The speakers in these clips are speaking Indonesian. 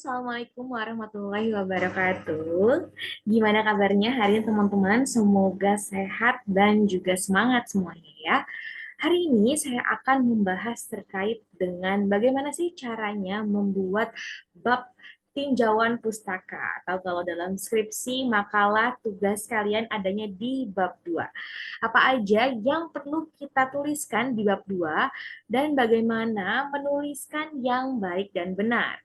Assalamualaikum warahmatullahi wabarakatuh. Gimana kabarnya hari ini teman-teman? Semoga sehat dan juga semangat semuanya ya. Hari ini saya akan membahas terkait dengan bagaimana sih caranya membuat bab tinjauan pustaka atau kalau dalam skripsi makalah tugas kalian adanya di bab 2. Apa aja yang perlu kita tuliskan di bab 2 dan bagaimana menuliskan yang baik dan benar.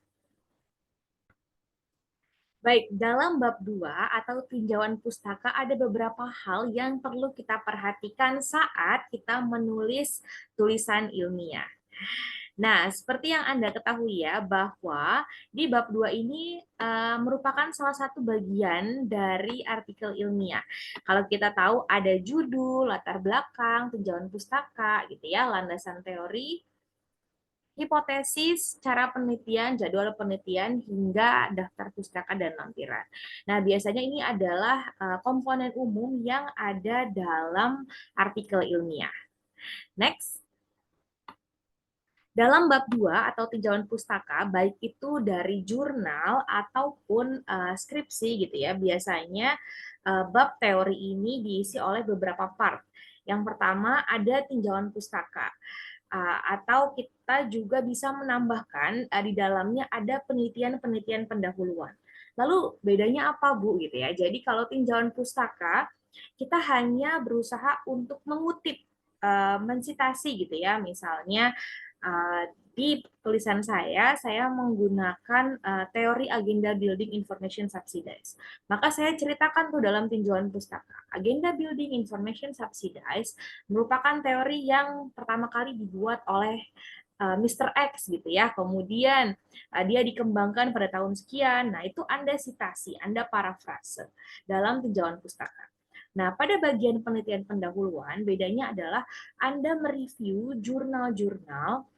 Baik, dalam bab 2 atau tinjauan pustaka ada beberapa hal yang perlu kita perhatikan saat kita menulis tulisan ilmiah. Nah, seperti yang Anda ketahui ya, bahwa di bab 2 ini merupakan salah satu bagian dari artikel ilmiah. Kalau kita tahu ada judul, latar belakang, tinjauan pustaka gitu ya, landasan teori, hipotesis, cara penelitian, jadwal penelitian, hingga daftar pustaka dan lampiran. Nah, biasanya ini adalah komponen umum yang ada dalam artikel ilmiah. Next. Dalam bab 2 atau tinjauan pustaka, baik itu dari jurnal ataupun skripsi gitu ya, biasanya bab teori ini diisi oleh beberapa part. Yang pertama ada tinjauan pustaka. Atau kita juga bisa menambahkan di dalamnya ada penelitian-penelitian pendahuluan. Lalu bedanya apa Bu gitu ya? Jadi kalau tinjauan pustaka kita hanya berusaha untuk mengutip, mensitasi gitu ya. Misalnya di tulisan saya menggunakan teori agenda building information subsidize. Maka saya ceritakan tuh dalam tinjauan pustaka. Agenda building information subsidize merupakan teori yang pertama kali dibuat oleh Mr. X gitu ya. Kemudian dia dikembangkan pada tahun sekian. Nah, itu Anda sitasi, Anda parafrase dalam tinjauan pustaka. Nah, pada bagian penelitian pendahuluan, bedanya adalah Anda mereview jurnal-jurnal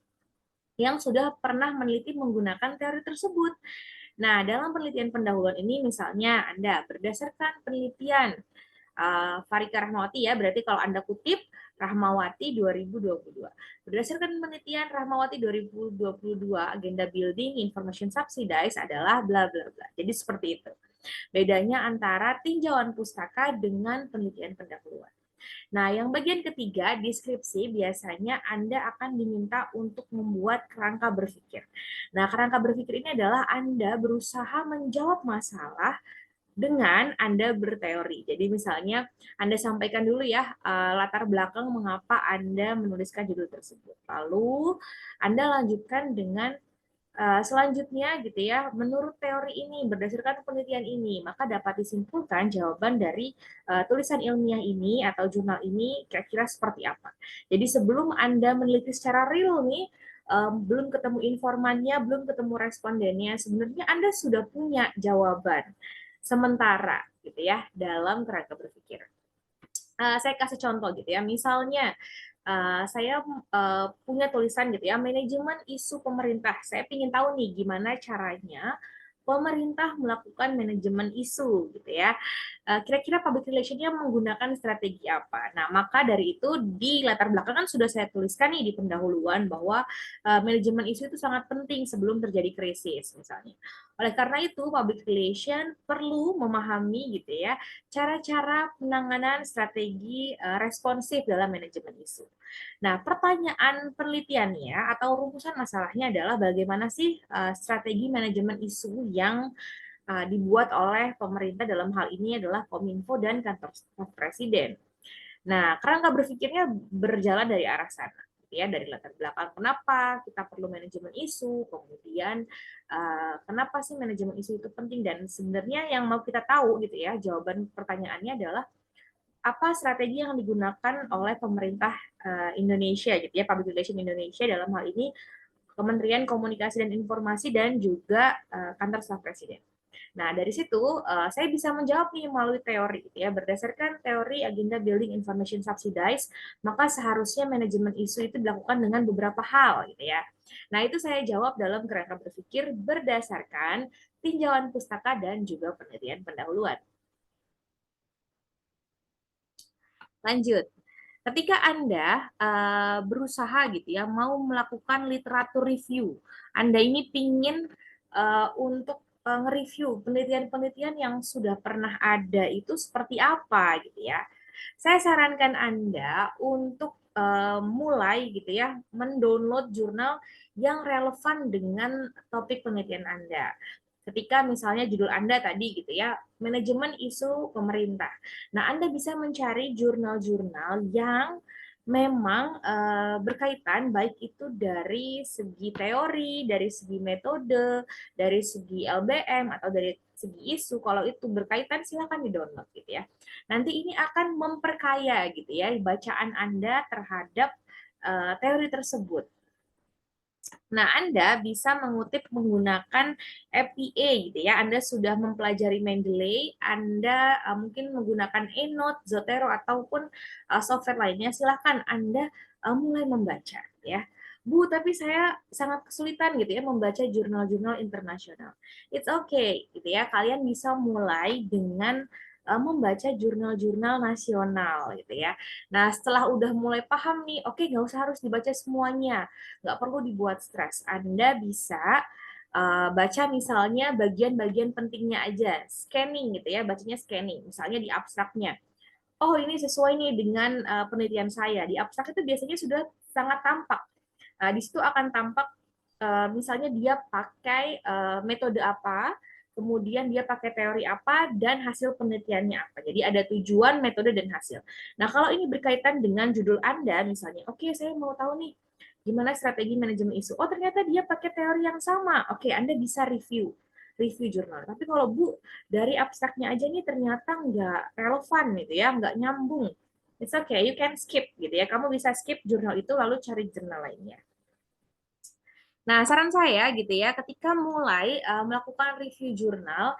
yang sudah pernah meneliti menggunakan teori tersebut. Nah, dalam penelitian pendahuluan ini misalnya Anda berdasarkan penelitian Farika Rahmawati ya, berarti kalau Anda kutip Rahmawati 2022. Berdasarkan penelitian Rahmawati 2022, agenda building information subsidize adalah bla bla bla. Jadi seperti itu. Bedanya antara tinjauan pustaka dengan penelitian pendahuluan. Nah, yang bagian ketiga, deskripsi, biasanya Anda akan diminta untuk membuat kerangka berpikir. Nah, kerangka berpikir ini adalah Anda berusaha menjawab masalah dengan Anda berteori. Jadi misalnya Anda sampaikan dulu ya latar belakang mengapa Anda menuliskan judul tersebut. Lalu Anda lanjutkan dengan selanjutnya gitu ya, menurut teori ini, berdasarkan penelitian ini, maka dapat disimpulkan jawaban dari tulisan ilmiah ini atau jurnal ini kira-kira seperti apa. Jadi sebelum Anda meneliti secara real nih, belum ketemu informannya, belum ketemu respondennya, sebenarnya Anda sudah punya jawaban sementara gitu ya dalam kerangka berpikir. Saya kasih contoh gitu ya, misalnya saya punya tulisan gitu ya, manajemen isu pemerintah. Saya ingin tahu nih gimana caranya pemerintah melakukan manajemen isu gitu ya. Kira-kira public relation-nya menggunakan strategi apa? Nah, maka dari itu di latar belakang kan sudah saya tuliskan nih di pendahuluan bahwa manajemen isu itu sangat penting sebelum terjadi krisis misalnya. Oleh karena itu, public relation perlu memahami gitu ya cara-cara penanganan strategi responsif dalam manajemen isu. Nah, pertanyaan penelitiannya atau rumusan masalahnya adalah bagaimana sih strategi manajemen isu yang dibuat oleh pemerintah dalam hal ini adalah Kominfo dan kantor staf presiden. Nah, kerangka berpikirnya berjalan dari arah sana ya, dari latar belakang kenapa kita perlu manajemen isu, kemudian kenapa sih manajemen isu itu penting, dan sebenarnya yang mau kita tahu gitu ya, jawaban pertanyaannya adalah apa strategi yang digunakan oleh pemerintah Indonesia gitu ya, Public Relation Indonesia dalam hal ini Kementerian Komunikasi dan Informasi dan juga kantor staf presiden. Nah, dari situ saya bisa menjawab nih melalui teori gitu ya. Berdasarkan teori agenda building information subsidize, maka seharusnya manajemen isu itu dilakukan dengan beberapa hal gitu ya. Nah, itu saya jawab dalam kerangka berpikir berdasarkan tinjauan pustaka dan juga penelitian pendahuluan. Lanjut. Ketika Anda berusaha gitu ya mau melakukan literatur review, Anda ini pingin untuk nge-review penelitian-penelitian yang sudah pernah ada itu seperti apa gitu ya. Saya sarankan Anda untuk mulai gitu ya, mendownload jurnal yang relevan dengan topik penelitian Anda. Ketika misalnya judul Anda tadi gitu ya, manajemen isu pemerintah. Nah, Anda bisa mencari jurnal-jurnal yang memang berkaitan baik itu dari segi teori, dari segi metode, dari segi LBM atau dari segi isu. Kalau itu berkaitan silakan di-download gitu ya. Nanti ini akan memperkaya gitu ya bacaan Anda terhadap teori tersebut. Nah, Anda bisa mengutip menggunakan FPA gitu ya. Anda sudah mempelajari Mendeley, Anda mungkin menggunakan EndNote, Zotero ataupun software lainnya. Silahkan Anda mulai membaca ya. Bu, tapi saya sangat kesulitan gitu ya membaca jurnal-jurnal internasional. It's okay gitu ya. Kalian bisa mulai dengan membaca jurnal-jurnal nasional gitu ya. Nah, setelah udah mulai paham nih, oke, nggak usah harus dibaca semuanya, nggak perlu dibuat stres. Anda bisa baca misalnya bagian-bagian pentingnya aja, scanning gitu ya, bacanya scanning, misalnya di abstraknya. Oh, ini sesuai nih dengan penelitian saya. Di abstrak itu biasanya sudah sangat tampak. Di situ akan tampak misalnya dia pakai metode apa, kemudian dia pakai teori apa, dan hasil penelitiannya apa. Jadi ada tujuan, metode, dan hasil. Nah, kalau ini berkaitan dengan judul Anda, misalnya, oke, saya mau tahu nih, gimana strategi manajemen isu. Oh, ternyata dia pakai teori yang sama. Oke, Anda bisa review jurnal. Tapi kalau Bu, dari abstraknya aja nih ternyata nggak relevan gitu ya, nggak nyambung. It's okay, you can skip gitu ya. Kamu bisa skip jurnal itu lalu cari jurnal lainnya. Nah, saran saya gitu ya, ketika mulai melakukan review jurnal,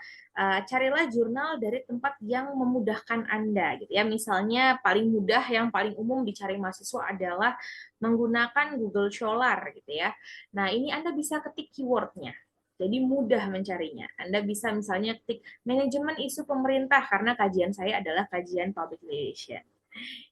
carilah jurnal dari tempat yang memudahkan Anda gitu ya. Misalnya paling mudah yang paling umum dicari mahasiswa adalah menggunakan Google Scholar gitu ya. Nah, ini Anda bisa ketik keywordnya. Jadi mudah mencarinya. Anda bisa misalnya ketik manajemen isu pemerintah karena kajian saya adalah kajian public relation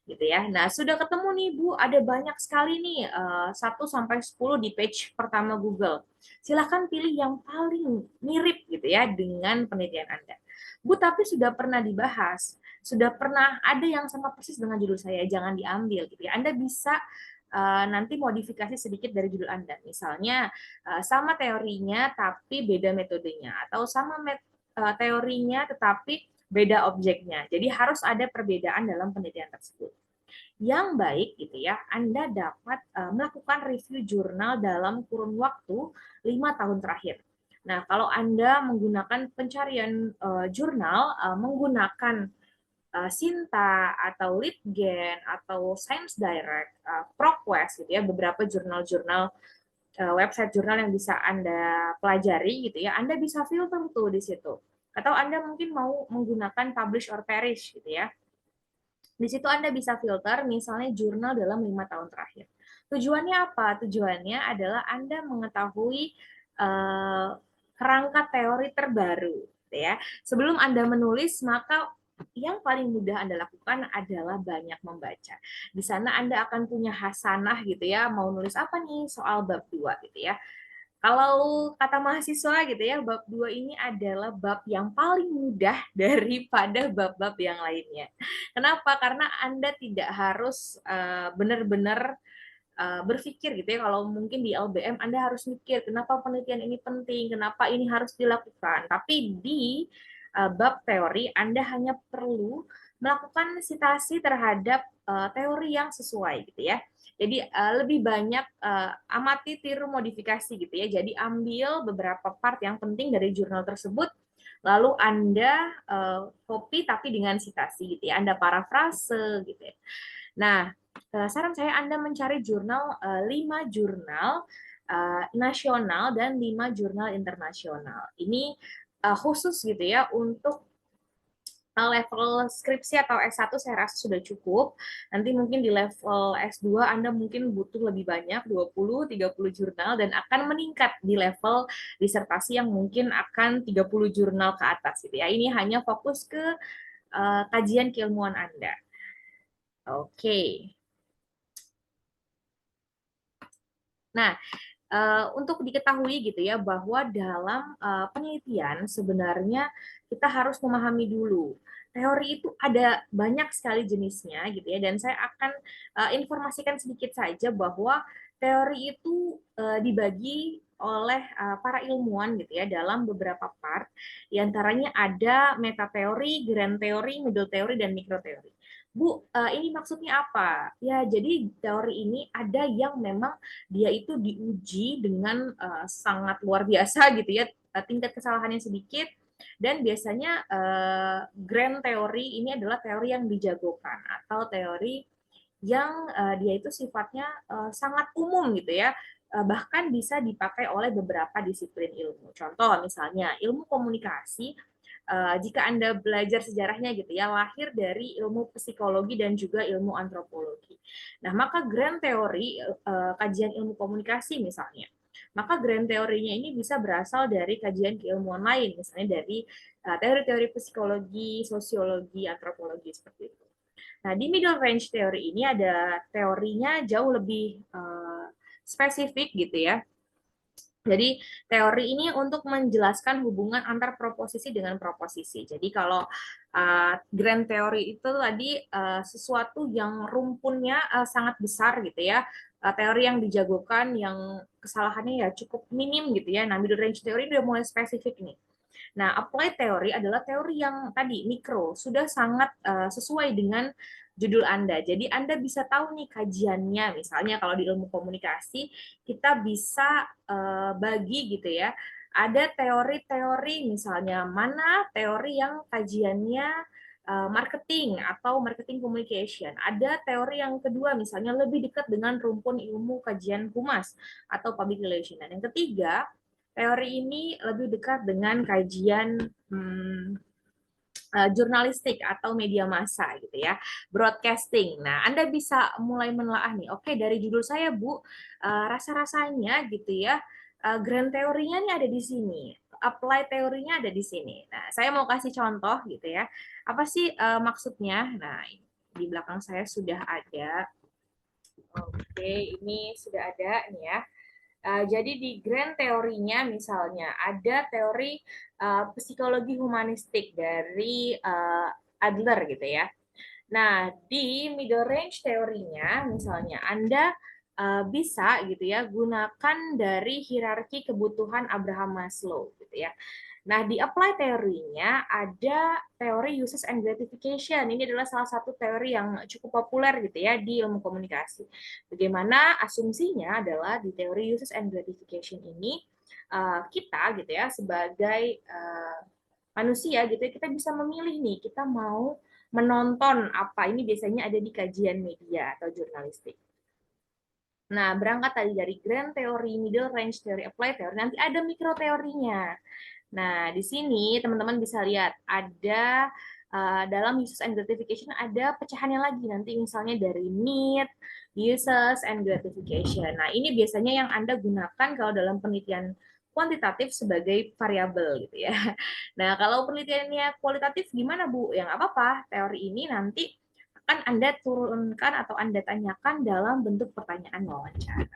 gitu ya. Nah, sudah ketemu nih Bu, ada banyak sekali nih 1 sampai 10 di page pertama Google. Silahkan pilih yang paling mirip gitu ya dengan penelitian Anda. Bu, tapi sudah pernah dibahas, sudah pernah ada yang sama persis dengan judul saya, jangan diambil gitu ya. Anda bisa nanti modifikasi sedikit dari judul Anda. Misalnya sama teorinya tapi beda metodenya atau sama teorinya tetapi beda objeknya. Jadi harus ada perbedaan dalam penelitian tersebut. Yang baik gitu ya, Anda dapat melakukan review jurnal dalam kurun waktu 5 tahun terakhir. Nah, kalau Anda menggunakan pencarian jurnal menggunakan Sinta atau Litgen atau Science Direct, ProQuest gitu ya, beberapa jurnal-jurnal website jurnal yang bisa Anda pelajari gitu ya, Anda bisa filter tuh di situ. Atau Anda mungkin mau menggunakan publish or perish gitu ya. Di situ Anda bisa filter misalnya jurnal dalam 5 tahun terakhir. Tujuannya apa? Tujuannya adalah Anda mengetahui uh, kerangka teori terbaru, gitu ya. Sebelum Anda menulis, maka yang paling mudah Anda lakukan adalah banyak membaca. Di sana Anda akan punya hasanah gitu ya, mau nulis apa nih soal bab 2 gitu ya. Kalau kata mahasiswa gitu ya, bab 2 ini adalah bab yang paling mudah daripada bab-bab yang lainnya. Kenapa? Karena Anda tidak harus benar-benar berpikir gitu ya, kalau mungkin di LBM Anda harus mikir kenapa penelitian ini penting, kenapa ini harus dilakukan. Tapi di bab teori Anda hanya perlu melakukan sitasi terhadap teori yang sesuai gitu ya. Jadi lebih banyak amati, tiru, modifikasi gitu ya. Jadi ambil beberapa part yang penting dari jurnal tersebut, lalu Anda copy tapi dengan sitasi gitu ya. Anda parafrase gitu ya. Nah, saran saya Anda mencari jurnal 5 jurnal nasional dan 5 jurnal internasional. Ini khusus gitu ya untuk level skripsi atau S1 saya rasa sudah cukup. Nanti mungkin di level S2 Anda mungkin butuh lebih banyak, 20-30 jurnal, dan akan meningkat di level disertasi yang mungkin akan 30 jurnal ke atas. Gitu ya. Ini hanya fokus ke kajian keilmuan Anda. Oke. Nah, Untuk diketahui gitu ya bahwa dalam penelitian sebenarnya kita harus memahami dulu teori itu ada banyak sekali jenisnya gitu ya, dan saya akan informasikan sedikit saja bahwa teori itu dibagi oleh para ilmuwan gitu ya dalam beberapa part. Di antaranya ada meta teori, grand teori, middle teori, dan mikro teori. Bu, ini maksudnya apa? Ya, jadi teori ini ada yang memang dia itu diuji dengan sangat luar biasa gitu ya, tingkat kesalahannya sedikit, dan biasanya grand teori ini adalah teori yang dijagokan atau teori yang dia itu sifatnya sangat umum gitu ya, bahkan bisa dipakai oleh beberapa disiplin ilmu. Contoh misalnya ilmu komunikasi, jika Anda belajar sejarahnya gitu ya, lahir dari ilmu psikologi dan juga ilmu antropologi. Nah, maka grand teori kajian ilmu komunikasi misalnya, maka grand teorinya ini bisa berasal dari kajian keilmuan lain, misalnya dari teori-teori psikologi, sosiologi, antropologi seperti itu. Nah, di middle range teori ini ada teorinya jauh lebih spesifik gitu ya. Jadi teori ini untuk menjelaskan hubungan antar proposisi dengan proposisi. Jadi kalau grand teori itu tadi sesuatu yang rumpunnya sangat besar gitu ya. Teori yang dijagokan yang kesalahannya ya cukup minim gitu ya. Nah, middle range teori udah mulai spesifik nih. Nah, applied teori adalah teori yang tadi mikro, sudah sangat sesuai dengan judul Anda. Jadi Anda bisa tahu nih kajiannya, misalnya kalau di ilmu komunikasi, kita bisa bagi gitu ya. Ada teori-teori misalnya mana teori yang kajiannya marketing atau marketing communication. Ada teori yang kedua misalnya lebih dekat dengan rumpun ilmu kajian humas atau public relation. Dan yang ketiga, teori ini lebih dekat dengan kajian jurnalistik atau media massa gitu ya, broadcasting. Nah, Anda bisa mulai menelaah nih, oke dari judul saya Bu, rasa-rasanya gitu ya, grand teorinya nih ada di sini, apply teorinya ada di sini. Nah, saya mau kasih contoh gitu ya, apa sih maksudnya? Nah, di belakang saya sudah ada, oke ini sudah ada nih ya. Jadi di grand teorinya misalnya ada teori psikologi humanistik dari Adler gitu ya. Nah, di middle range teorinya misalnya Anda bisa gitu ya gunakan dari hierarki kebutuhan Abraham Maslow gitu ya. Nah, di apply teorinya ada teori uses and gratification. Ini adalah salah satu teori yang cukup populer gitu ya di ilmu komunikasi. Bagaimana asumsinya adalah di teori uses and gratification ini kita gitu ya sebagai manusia gitu ya, kita bisa memilih nih kita mau menonton apa. Ini biasanya ada di kajian media atau jurnalistik. Nah, berangkat tadi dari grand teori, middle range teori, applied teori, nanti ada mikro teorinya. Nah, di sini teman-teman bisa lihat ada dalam uses and gratification ada pecahannya lagi nanti misalnya dari need, uses and gratification. Nah, ini biasanya yang Anda gunakan kalau dalam penelitian kuantitatif sebagai variabel gitu ya. Nah, kalau penelitiannya kualitatif gimana Bu? Yang apa-apa, teori ini nanti akan Anda turunkan atau Anda tanyakan dalam bentuk pertanyaan wawancara.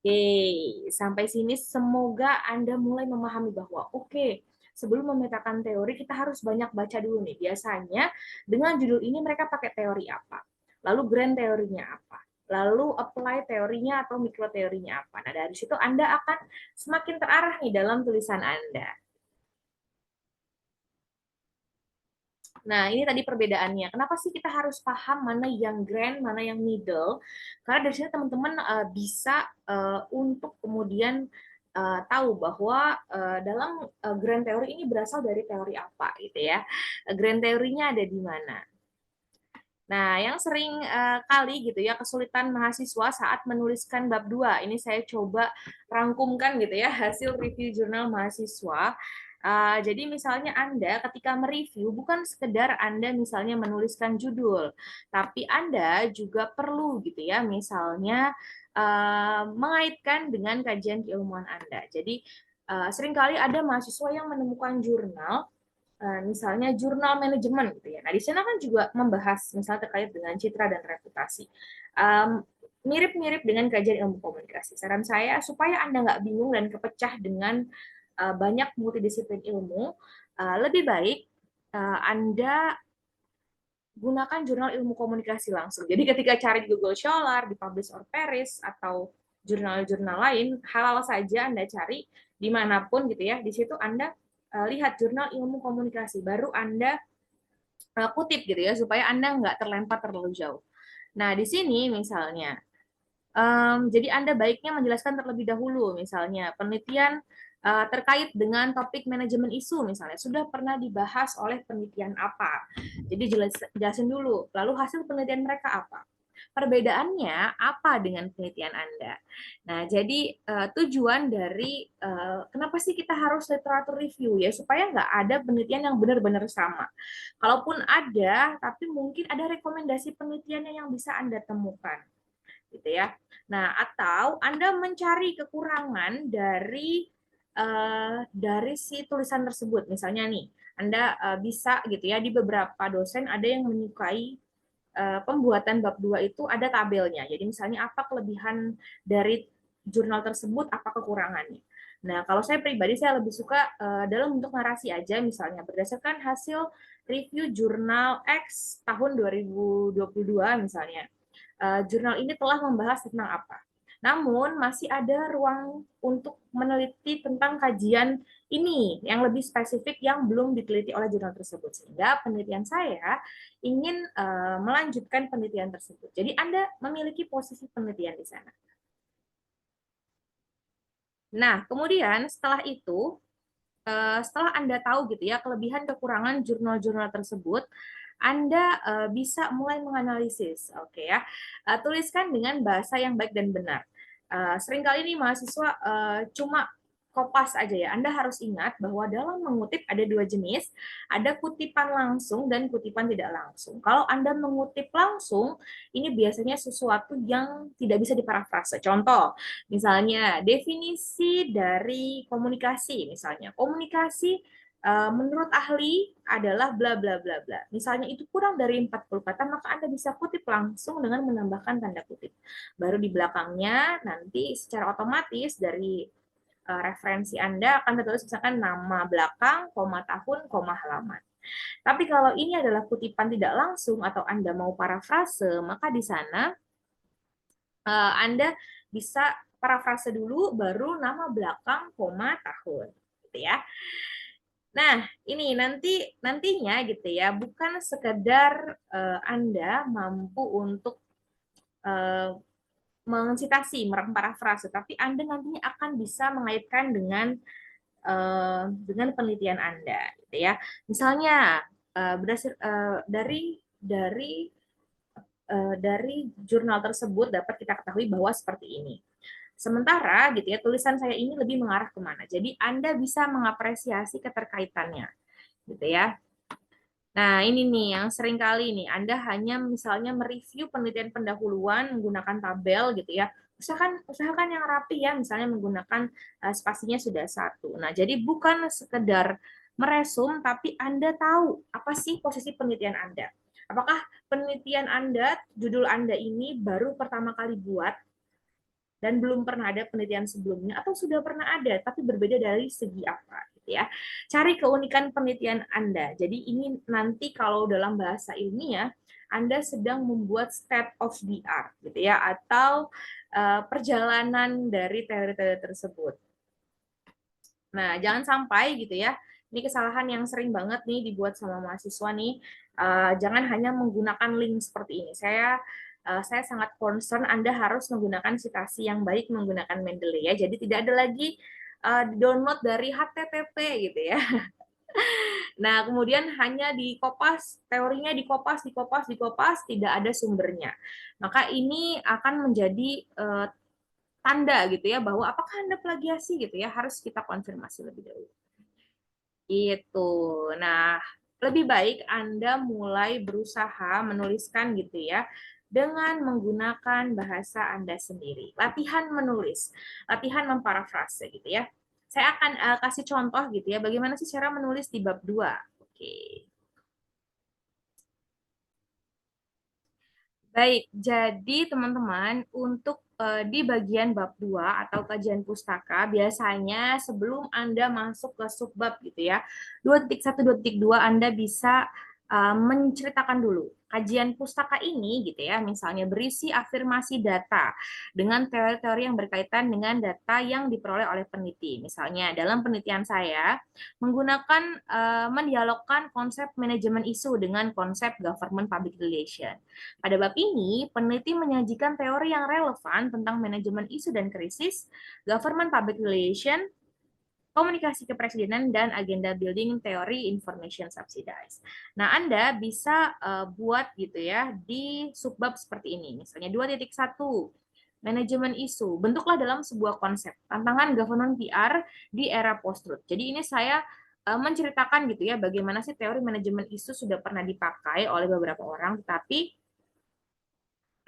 Oke, sampai sini semoga Anda mulai memahami bahwa oke, sebelum memetakan teori kita harus banyak baca dulu nih. Biasanya dengan judul ini mereka pakai teori apa? Lalu grand teorinya apa? Lalu apply teorinya atau mikro teorinya apa? Nah, dari situ Anda akan semakin terarah nih dalam tulisan Anda. Nah, ini tadi perbedaannya. Kenapa sih kita harus paham mana yang grand, mana yang middle? Karena dari sini teman-teman bisa untuk kemudian tahu bahwa dalam grand teori ini berasal dari teori apa gitu ya. Grand teorinya ada di mana? Nah, yang sering kali gitu ya kesulitan mahasiswa saat menuliskan bab 2. Ini saya coba rangkumkan gitu ya hasil review jurnal mahasiswa. Jadi misalnya Anda ketika mereview bukan sekedar Anda misalnya menuliskan judul, tapi Anda juga perlu gitu ya misalnya mengaitkan dengan kajian keilmuan Anda. Jadi seringkali ada mahasiswa yang menemukan jurnal misalnya jurnal manajemen gitu ya. Nah, di sana kan juga membahas misalnya terkait dengan citra dan reputasi. mirip-mirip dengan kajian ilmu komunikasi. Saran saya supaya Anda nggak bingung dan kepecah dengan banyak multidisiplin ilmu, lebih baik Anda gunakan jurnal ilmu komunikasi langsung. Jadi ketika cari di Google Scholar, di Publish or Perish, atau jurnal-jurnal lain, halal saja Anda cari dimanapun gitu ya. Di situ Anda lihat jurnal ilmu komunikasi, baru Anda kutip gitu ya, supaya Anda nggak terlempar terlalu jauh. Nah, di sini misalnya, jadi Anda baiknya menjelaskan terlebih dahulu, misalnya penelitian terkait dengan topik manajemen isu, misalnya sudah pernah dibahas oleh penelitian apa. Jadi jelasin dulu, lalu hasil penelitian mereka apa. Perbedaannya apa dengan penelitian Anda? Nah, jadi tujuan dari kenapa sih kita harus literatur review ya, supaya nggak ada penelitian yang benar-benar sama. Kalaupun ada, tapi mungkin ada rekomendasi penelitiannya yang bisa Anda temukan gitu ya. Nah, atau Anda mencari kekurangan dari si tulisan tersebut. Misalnya nih, Anda bisa gitu ya, di beberapa dosen ada yang menyukai pembuatan bab 2 itu ada tabelnya. Jadi misalnya apa kelebihan dari jurnal tersebut, apa kekurangannya. Nah, kalau saya pribadi saya lebih suka dalam bentuk narasi aja, misalnya berdasarkan hasil review jurnal X tahun 2022 misalnya. Jurnal ini telah membahas tentang apa. Namun masih ada ruang untuk meneliti tentang kajian ini yang lebih spesifik yang belum diteliti oleh jurnal tersebut. Sehingga penelitian saya ingin melanjutkan penelitian tersebut. Jadi Anda memiliki posisi penelitian di sana. Nah, kemudian setelah itu, setelah Anda tahu gitu ya kelebihan kekurangan jurnal-jurnal tersebut, Anda bisa mulai menganalisis, oke ya. Tuliskan dengan bahasa yang baik dan benar. Seringkali nih mahasiswa cuma kopas aja ya. Anda harus ingat bahwa dalam mengutip ada dua jenis, ada kutipan langsung dan kutipan tidak langsung. Kalau Anda mengutip langsung, ini biasanya sesuatu yang tidak bisa diparafrase. Contoh, misalnya definisi dari komunikasi, misalnya komunikasi menurut ahli adalah bla bla bla bla. Misalnya itu kurang dari 40 kata, maka Anda bisa kutip langsung dengan menambahkan tanda kutip. Baru di belakangnya nanti secara otomatis dari referensi Anda akan tertulis misalkan nama belakang, koma tahun, koma halaman. Tapi kalau ini adalah kutipan tidak langsung atau Anda mau parafrase, maka di sana Anda bisa parafrase dulu baru nama belakang, koma tahun, gitu ya. Nah, ini nantinya gitu ya, bukan sekedar Anda mampu untuk uh, mensitasi, parafrase, tapi Anda nantinya akan bisa mengaitkan dengan penelitian Anda, gitu ya. Misalnya berdasar dari jurnal tersebut dapat kita ketahui bahwa seperti ini. Sementara gitu ya, tulisan saya ini lebih mengarah kemana. Jadi Anda bisa mengapresiasi keterkaitannya, gitu ya. Nah, ini nih yang sering kali nih, Anda hanya misalnya mereview penelitian pendahuluan menggunakan tabel gitu ya. Usahakan yang rapi ya, misalnya menggunakan spasinya sudah satu. Nah, jadi bukan sekedar meresum, tapi Anda tahu apa sih posisi penelitian Anda. Apakah penelitian Anda, judul Anda ini baru pertama kali buat, dan belum pernah ada penelitian sebelumnya, atau sudah pernah ada tapi berbeda dari segi apa gitu ya. Cari keunikan penelitian Anda. Jadi ini nanti kalau dalam bahasa ilmiah Anda sedang membuat state of the art gitu ya, atau perjalanan dari teori-teori tersebut. Nah, jangan sampai gitu ya. Ini kesalahan yang sering banget nih dibuat sama mahasiswa nih. Jangan hanya menggunakan link seperti ini. Saya sangat concern Anda harus menggunakan citasi yang baik menggunakan Mendeley ya. Jadi tidak ada lagi download dari HTTP gitu ya. Nah, kemudian hanya dikopas, teorinya dikopas, dikopas, dikopas, tidak ada sumbernya. Maka ini akan menjadi tanda gitu ya bahwa apakah Anda plagiasi gitu ya, harus kita konfirmasi lebih dahulu. Itu. Nah, lebih baik Anda mulai berusaha menuliskan gitu ya dengan menggunakan bahasa Anda sendiri. Latihan menulis, latihan memparafrase gitu ya. Saya akan kasih contoh gitu ya, bagaimana sih cara menulis di bab 2. Oke. Baik, jadi teman-teman untuk di bagian bab 2 atau kajian pustaka, biasanya sebelum Anda masuk ke subbab gitu ya, 2.1, 2.2 Anda bisa menceritakan dulu kajian pustaka ini gitu ya, misalnya berisi afirmasi data dengan teori-teori yang berkaitan dengan data yang diperoleh oleh peneliti. Misalnya dalam penelitian saya menggunakan mendialogkan konsep manajemen isu dengan konsep government public relation. Pada bab ini, peneliti menyajikan teori yang relevan tentang manajemen isu dan krisis, government public relation, komunikasi kepresidenan, dan agenda building teori information subsidized. Nah, Anda bisa buat gitu ya di subbab seperti ini. Misalnya 2.1, manajemen isu. Bentuklah dalam sebuah konsep. Tantangan government PR di era post-truth. Jadi ini saya menceritakan gitu ya bagaimana sih teori manajemen isu sudah pernah dipakai oleh beberapa orang, tetapi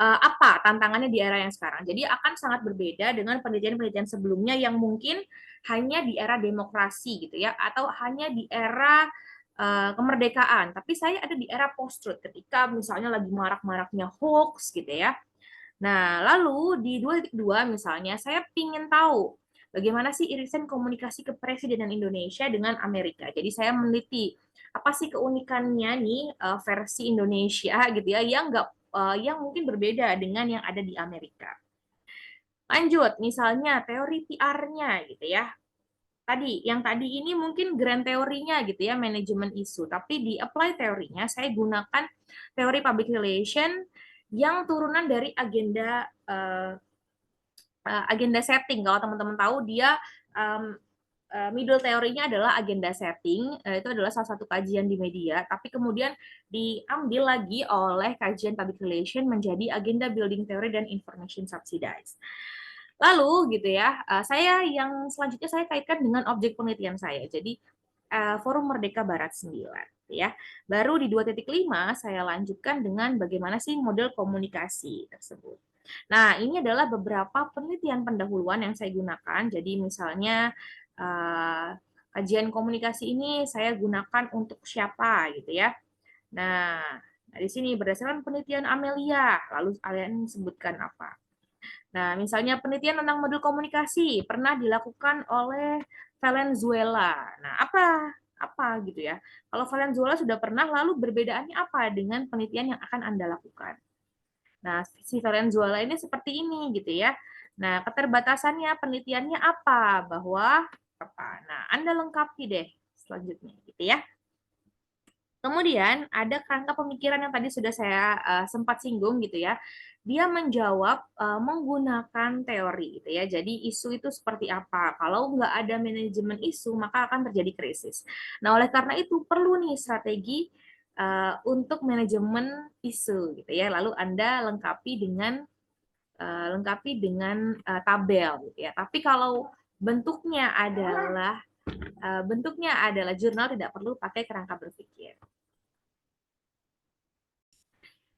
apa tantangannya di era yang sekarang. Jadi akan sangat berbeda dengan penelitian-penelitian sebelumnya yang mungkin hanya di era demokrasi gitu ya, atau hanya di era kemerdekaan. Tapi saya ada di era post-truth ketika misalnya lagi marak-maraknya hoax gitu ya. Nah, lalu di 2.2 misalnya saya ingin tahu bagaimana sih irisan komunikasi kepresidenan Indonesia dengan Amerika. Jadi saya meneliti apa sih keunikannya nih versi Indonesia gitu ya yang nggak yang mungkin berbeda dengan yang ada di Amerika. Lanjut, misalnya teori PR-nya gitu ya. Tadi ini mungkin grand teorinya gitu ya, manajemen isu. Tapi di apply teorinya saya gunakan teori public relation yang turunan dari agenda setting. Kalau teman-teman tahu dia um, middle teorinya adalah agenda setting, itu adalah salah satu kajian di media, tapi kemudian diambil lagi oleh kajian public relation menjadi agenda building theory dan information subsidized. Lalu gitu ya, saya yang selanjutnya saya kaitkan dengan objek penelitian saya. Jadi Forum Merdeka Barat 9 ya. Baru di 2.5 saya lanjutkan dengan bagaimana sih model komunikasi tersebut. Nah, ini adalah beberapa penelitian pendahuluan yang saya gunakan. Jadi misalnya kajian komunikasi ini saya gunakan untuk siapa gitu ya. Nah, di sini berdasarkan penelitian Amelia, lalu kalian sebutkan apa. Nah, misalnya penelitian tentang modul komunikasi pernah dilakukan oleh Valenzuela. Nah, apa gitu ya? Kalau Valenzuela sudah pernah, lalu berbedaannya apa dengan penelitian yang akan Anda lakukan? Nah, si Valenzuela ini seperti ini gitu ya. Nah, keterbatasannya penelitiannya apa? Bahwa apa? Nah, Anda lengkapi deh selanjutnya gitu ya. Kemudian ada kerangka pemikiran yang tadi sudah saya sempat singgung gitu ya. Dia menjawab menggunakan teori gitu ya. Jadi isu itu seperti apa? Kalau nggak ada manajemen isu maka akan terjadi krisis. Nah oleh karena itu perlu nih strategi untuk manajemen isu gitu ya. Lalu Anda lengkapi dengan tabel gitu ya. Tapi kalau bentuknya adalah jurnal, tidak perlu pakai kerangka berpikir.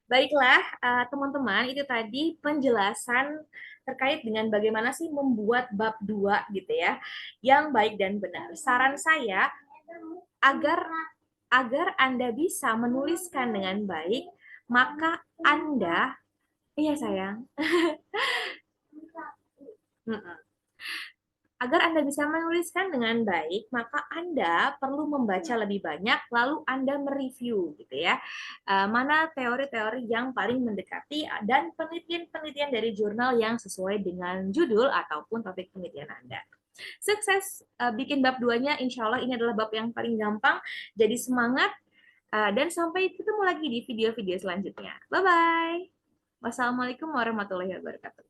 Baiklah, teman-teman, itu tadi penjelasan terkait dengan bagaimana sih membuat bab 2 gitu ya, yang baik dan benar. Saran saya agar agar Anda bisa menuliskan dengan baik, maka Anda, iya sayang, agar Anda bisa menuliskan dengan baik, maka Anda perlu membaca lebih banyak, lalu Anda mereview gitu ya. Mana teori-teori yang paling mendekati dan penelitian-penelitian dari jurnal yang sesuai dengan judul ataupun topik penelitian Anda. Sukses bikin bab 2-nya, insya Allah ini adalah bab yang paling gampang, jadi semangat, dan sampai ketemu lagi di video-video selanjutnya. Bye-bye. Wassalamualaikum warahmatullahi wabarakatuh.